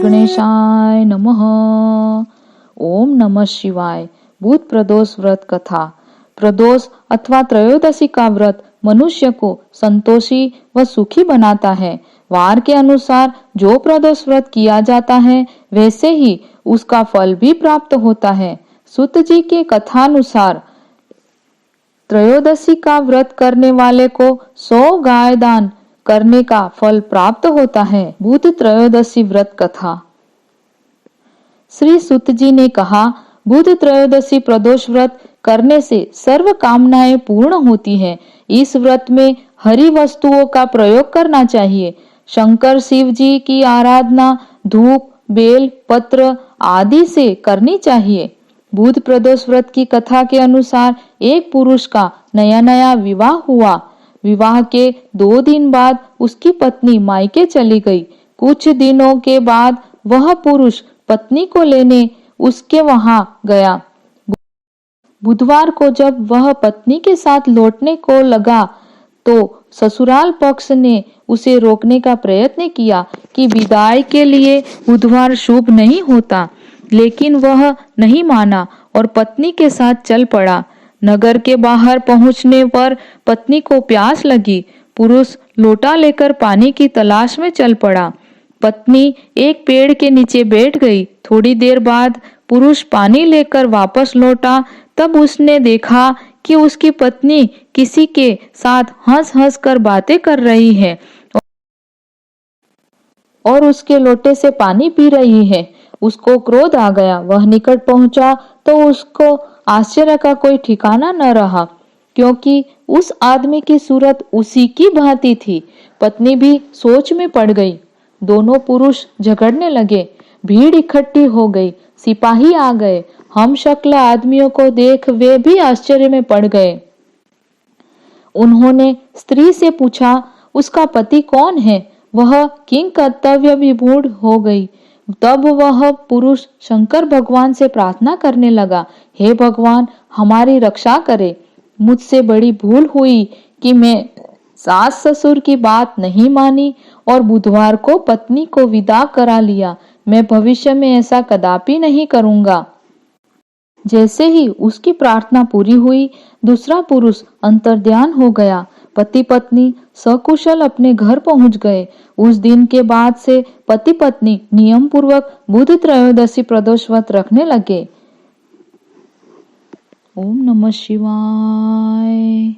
गणेशाय नमः। ओम नमः शिवाय। बुध प्रदोष व्रत कथा। प्रदोष अथवा त्रयोदशी का व्रत मनुष्य को संतोषी व सुखी बनाता है। वार के अनुसार जो प्रदोष व्रत किया जाता है वैसे ही उसका फल भी प्राप्त होता है। सूत जी के कथानुसार त्रयोदशी का व्रत करने वाले को 100 गाय दान करने का फल प्राप्त होता है। बुध त्रयोदशी व्रत कथा। श्री सूत जी ने कहा, बुध त्रयोदशी प्रदोष व्रत करने से सर्व कामनाएं पूर्ण होती है। इस व्रत में हरी वस्तुओं का प्रयोग करना चाहिए। शंकर शिव जी की आराधना धूप, बेल पत्र आदि से करनी चाहिए। बुध प्रदोष व्रत की कथा के अनुसार एक पुरुष का नया नया विवाह हुआ। विवाह के 2 दिन बाद उसकी पत्नी मायके चली गई। कुछ दिनों के बाद वह पुरुष पत्नी को लेने उसके वहां गया। बुधवार को जब वह पत्नी के साथ लौटने को लगा तो ससुराल पक्ष ने उसे रोकने का प्रयत्न किया कि विदाई के लिए बुधवार शुभ नहीं होता, लेकिन वह नहीं माना और पत्नी के साथ चल पड़ा। नगर के बाहर पहुंचने पर पत्नी को प्यास लगी। पुरुष लोटा लेकर पानी की तलाश में चल पड़ा। पत्नी एक पेड़ के नीचे बैठ गई। थोड़ी देर बाद पुरुष पानी लेकर वापस लौटा। तब उसने देखा कि उसकी पत्नी किसी के साथ हंस-हंस कर बातें कर रही है और उसके लोटे से पानी पी रही है। उसको क्रोध आ गया। वह निकट पहुंचा तो उसको आश्चर्य का कोई ठिकाना न रहा, क्योंकि उस आदमी की सूरत उसी की भांति थी। पत्नी भी सोच में पड़ गई। दोनों पुरुष झगड़ने लगे। भीड़ इकट्ठी हो गई। सिपाही आ गए। हम शक्ल आदमियों को देख वे भी आश्चर्य में पड़ गए। उन्होंने स्त्री से पूछा, उसका पति कौन है? वह किंग कर्तव्य विमूढ़ हो गई। तब वह पुरुष शंकर भगवान से प्रार्थना करने लगा, हे भगवान, हमारी रक्षा करे। मुझसे बड़ी भूल हुई कि मैं सास ससुर की बात नहीं मानी और बुधवार को पत्नी को विदा करा लिया। मैं भविष्य में ऐसा कदापि नहीं करूंगा। जैसे ही उसकी प्रार्थना पूरी हुई, दूसरा पुरुष अंतर्ध्यान हो गया। पति पत्नी सकुशल अपने घर पहुंच गए। उस दिन के बाद से पति पत्नी नियम पूर्वक बुध त्रयोदशी प्रदोष व्रत रखने लगे। ओम नमः शिवाय।